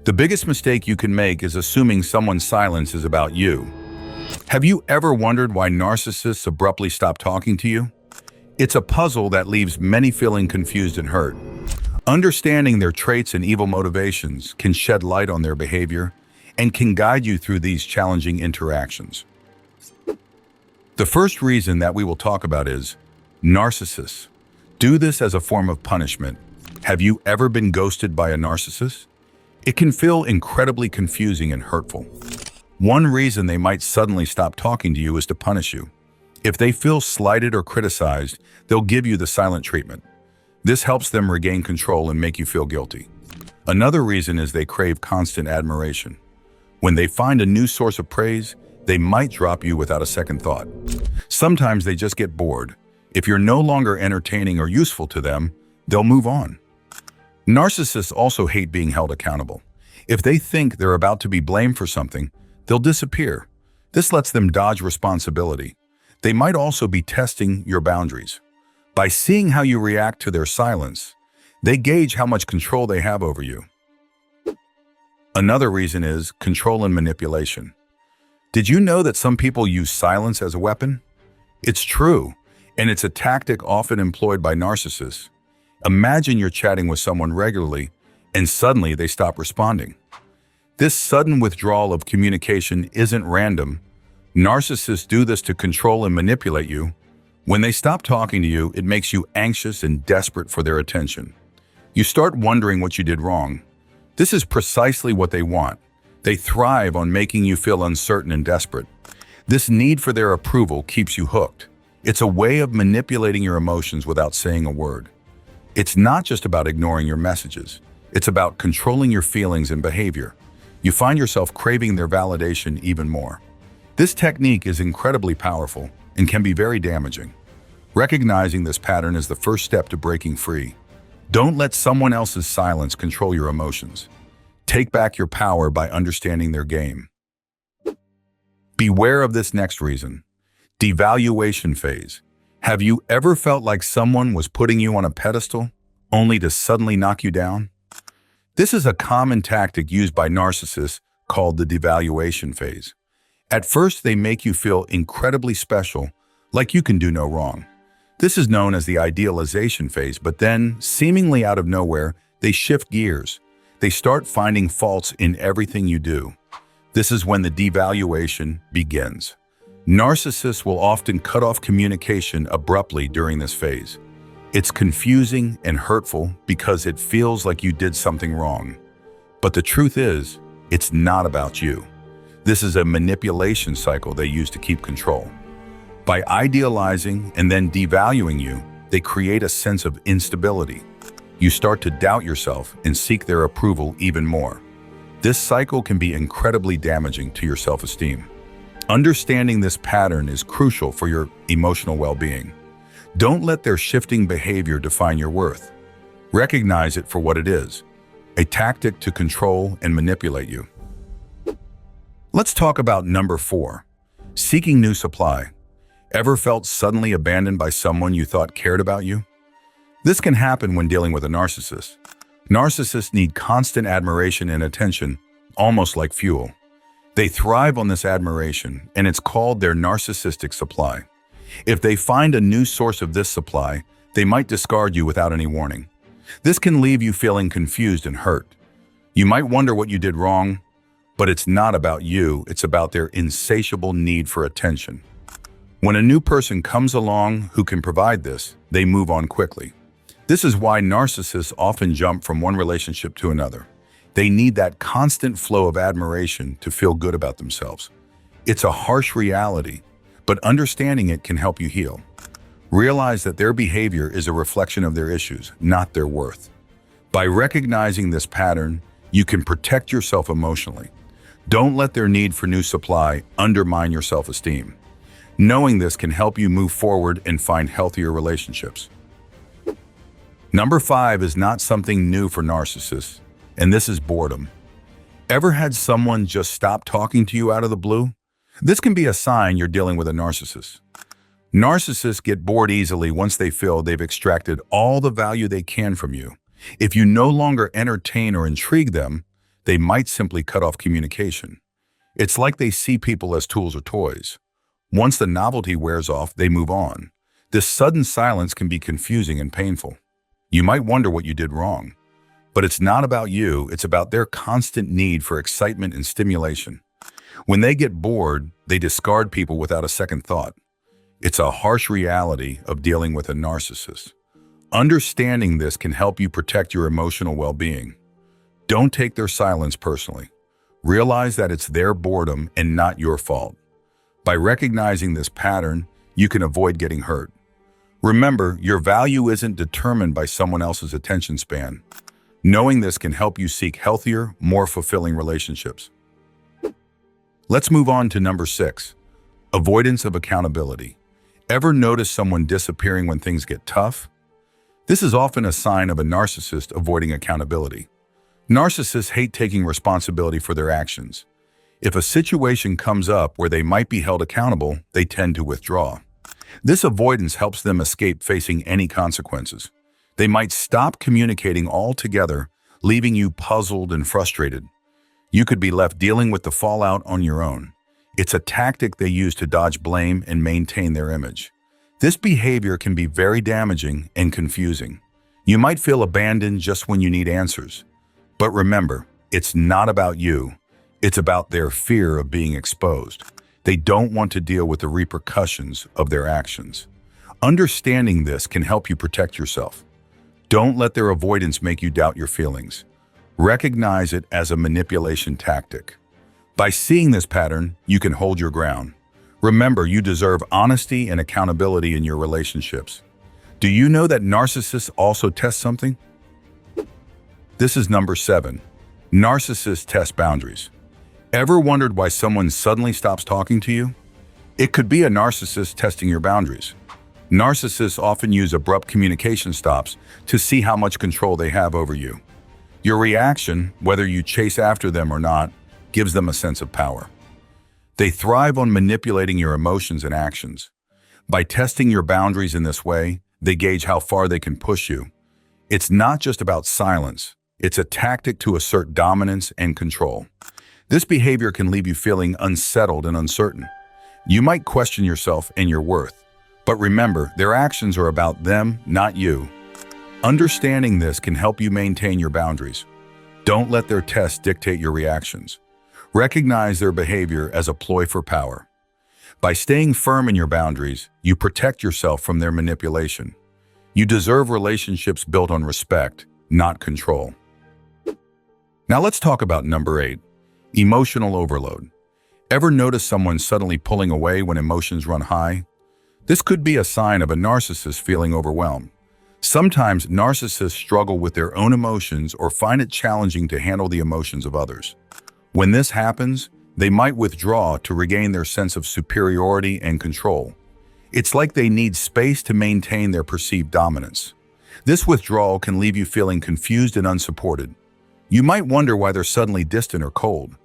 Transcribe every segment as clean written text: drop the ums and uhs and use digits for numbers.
The biggest mistake you can make is assuming someone's silence is about you. Have you ever wondered why narcissists abruptly stop talking to you? It's a puzzle that leaves many feeling confused and hurt. Understanding their traits and evil motivations can shed light on their behavior and can guide you through these challenging interactions. The first reason that we will talk about is narcissists do this as a form of punishment. Have you ever been ghosted by a narcissist? It can feel incredibly confusing and hurtful. One reason they might suddenly stop talking to you is to punish you. If they feel slighted or criticized, they'll give you the silent treatment. This helps them regain control and make you feel guilty. Another reason is they crave constant admiration. When they find a new source of praise, they might drop you without a second thought. Sometimes they just get bored. If you're no longer entertaining or useful to them, they'll move on. Narcissists also hate being held accountable. If they think they're about to be blamed for something, they'll disappear. This lets them dodge responsibility. They might also be testing your boundaries. By seeing how you react to their silence, they gauge how much control they have over you. Another reason is control and manipulation. Did you know that some people use silence as a weapon? It's true, and it's a tactic often employed by narcissists. Imagine you're chatting with someone regularly, and suddenly they stop responding. This sudden withdrawal of communication isn't random. Narcissists do this to control and manipulate you. When they stop talking to you, it makes you anxious and desperate for their attention. You start wondering what you did wrong. This is precisely what they want. They thrive on making you feel uncertain and desperate. This need for their approval keeps you hooked. It's a way of manipulating your emotions without saying a word. It's not just about ignoring your messages. It's about controlling your feelings and behavior. You find yourself craving their validation even more. This technique is incredibly powerful and can be very damaging. Recognizing this pattern is the first step to breaking free. Don't let someone else's silence control your emotions. Take back your power by understanding their game. Beware of this next reason: devaluation phase. Have you ever felt like someone was putting you on a pedestal, only to suddenly knock you down? This is a common tactic used by narcissists called the devaluation phase. At first, they make you feel incredibly special, like you can do no wrong. This is known as the idealization phase, but then, seemingly out of nowhere, they shift gears. They start finding faults in everything you do. This is when the devaluation begins. Narcissists will often cut off communication abruptly during this phase. It's confusing and hurtful because it feels like you did something wrong. But the truth is, it's not about you. This is a manipulation cycle they use to keep control. By idealizing and then devaluing you, they create a sense of instability. You start to doubt yourself and seek their approval even more. This cycle can be incredibly damaging to your self-esteem. Understanding this pattern is crucial for your emotional well-being. Don't let their shifting behavior define your worth. Recognize it for what it is: a tactic to control and manipulate you. Let's talk about number 4, seeking new supply. Ever felt suddenly abandoned by someone you thought cared about you? This can happen when dealing with a narcissist. Narcissists need constant admiration and attention, almost like fuel. They thrive on this admiration, and it's called their narcissistic supply. If they find a new source of this supply, they might discard you without any warning. This can leave you feeling confused and hurt. You might wonder what you did wrong, but it's not about you, it's about their insatiable need for attention. When a new person comes along who can provide this, they move on quickly. This is why narcissists often jump from one relationship to another. They need that constant flow of admiration to feel good about themselves. It's a harsh reality, but understanding it can help you heal. Realize that their behavior is a reflection of their issues, not their worth. By recognizing this pattern, you can protect yourself emotionally. Don't let their need for new supply undermine your self-esteem. Knowing this can help you move forward and find healthier relationships. Number 5 is not something new for narcissists, and this is boredom. Ever had someone just stop talking to you out of the blue? This can be a sign you're dealing with a narcissist. Narcissists get bored easily once they feel they've extracted all the value they can from you. If you no longer entertain or intrigue them, they might simply cut off communication. It's like they see people as tools or toys. Once the novelty wears off, they move on. This sudden silence can be confusing and painful. You might wonder what you did wrong. But it's not about you, it's about their constant need for excitement and stimulation. When they get bored, they discard people without a second thought. It's a harsh reality of dealing with a narcissist. Understanding this can help you protect your emotional well-being. Don't take their silence personally. Realize that it's their boredom and not your fault. By recognizing this pattern, you can avoid getting hurt. Remember, your value isn't determined by someone else's attention span. Knowing this can help you seek healthier, more fulfilling relationships. Let's move on to number 6, avoidance of accountability. Ever notice someone disappearing when things get tough? This is often a sign of a narcissist avoiding accountability. Narcissists hate taking responsibility for their actions. If a situation comes up where they might be held accountable, they tend to withdraw. This avoidance helps them escape facing any consequences. They might stop communicating altogether, leaving you puzzled and frustrated. You could be left dealing with the fallout on your own. It's a tactic they use to dodge blame and maintain their image. This behavior can be very damaging and confusing. You might feel abandoned just when you need answers. But remember, it's not about you. It's about their fear of being exposed. They don't want to deal with the repercussions of their actions. Understanding this can help you protect yourself. Don't let their avoidance make you doubt your feelings. Recognize it as a manipulation tactic. By seeing this pattern, you can hold your ground. Remember, you deserve honesty and accountability in your relationships. Do you know that narcissists also test something? This is number 7. Narcissists test boundaries. Ever wondered why someone suddenly stops talking to you? It could be a narcissist testing your boundaries. Narcissists often use abrupt communication stops to see how much control they have over you. Your reaction, whether you chase after them or not, gives them a sense of power. They thrive on manipulating your emotions and actions. By testing your boundaries in this way, they gauge how far they can push you. It's not just about silence. It's a tactic to assert dominance and control. This behavior can leave you feeling unsettled and uncertain. You might question yourself and your worth. But remember, their actions are about them, not you. Understanding this can help you maintain your boundaries. Don't let their tests dictate your reactions. Recognize their behavior as a ploy for power. By staying firm in your boundaries, you protect yourself from their manipulation. You deserve relationships built on respect, not control. Now let's talk about number 8, emotional overload. Ever notice someone suddenly pulling away when emotions run high? This could be a sign of a narcissist feeling overwhelmed. Sometimes narcissists struggle with their own emotions or find it challenging to handle the emotions of others. When this happens, they might withdraw to regain their sense of superiority and control. It's like they need space to maintain their perceived dominance. This withdrawal can leave you feeling confused and unsupported. You might wonder why they're suddenly distant or cold.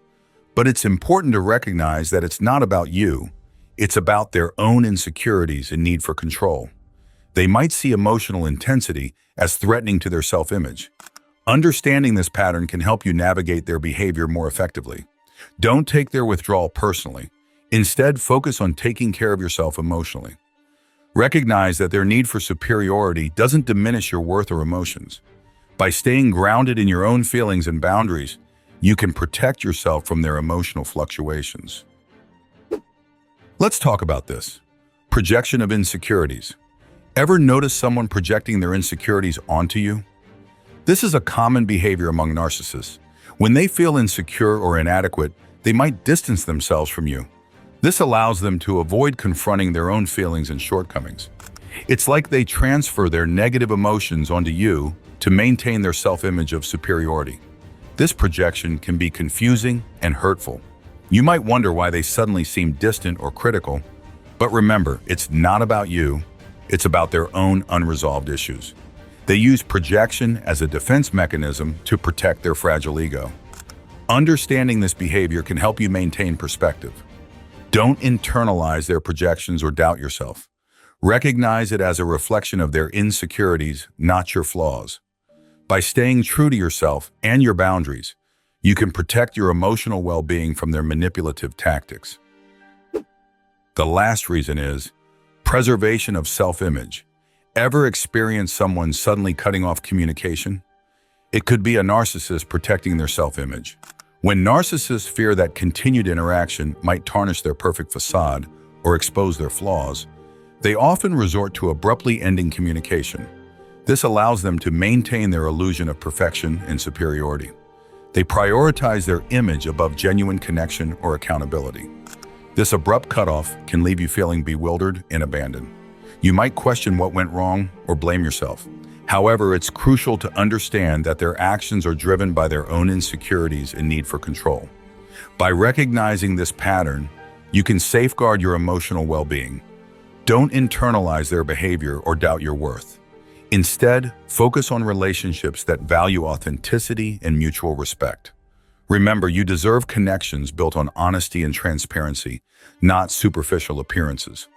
But it's important to recognize that it's not about you. It's about their own insecurities and need for control. They might see emotional intensity as threatening to their self-image. Understanding this pattern can help you navigate their behavior more effectively. Don't take their withdrawal personally. Instead, focus on taking care of yourself emotionally. Recognize that their need for superiority doesn't diminish your worth or emotions. By staying grounded in your own feelings and boundaries, you can protect yourself from their emotional fluctuations. Let's talk about this. Projection of insecurities. Ever notice someone projecting their insecurities onto you? This is a common behavior among narcissists. When they feel insecure or inadequate, they might distance themselves from you. This allows them to avoid confronting their own feelings and shortcomings. It's like they transfer their negative emotions onto you to maintain their self-image of superiority. This projection can be confusing and hurtful. You might wonder why they suddenly seem distant or critical, but remember, it's not about you, it's about their own unresolved issues. They use projection as a defense mechanism to protect their fragile ego. Understanding this behavior can help you maintain perspective. Don't internalize their projections or doubt yourself. Recognize it as a reflection of their insecurities, not your flaws. By staying true to yourself and your boundaries, You can protect your emotional well-being from their manipulative tactics. The last reason is preservation of self-image. Ever experience someone suddenly cutting off communication? It could be a narcissist protecting their self-image. When narcissists fear that continued interaction might tarnish their perfect facade or expose their flaws, they often resort to abruptly ending communication. This allows them to maintain their illusion of perfection and superiority. They prioritize their image above genuine connection or accountability. This abrupt cutoff can leave you feeling bewildered and abandoned. You might question what went wrong or blame yourself. However, it's crucial to understand that their actions are driven by their own insecurities and need for control. By recognizing this pattern, you can safeguard your emotional well-being. Don't internalize their behavior or doubt your worth. Instead, focus on relationships that value authenticity and mutual respect. Remember, you deserve connections built on honesty and transparency, not superficial appearances.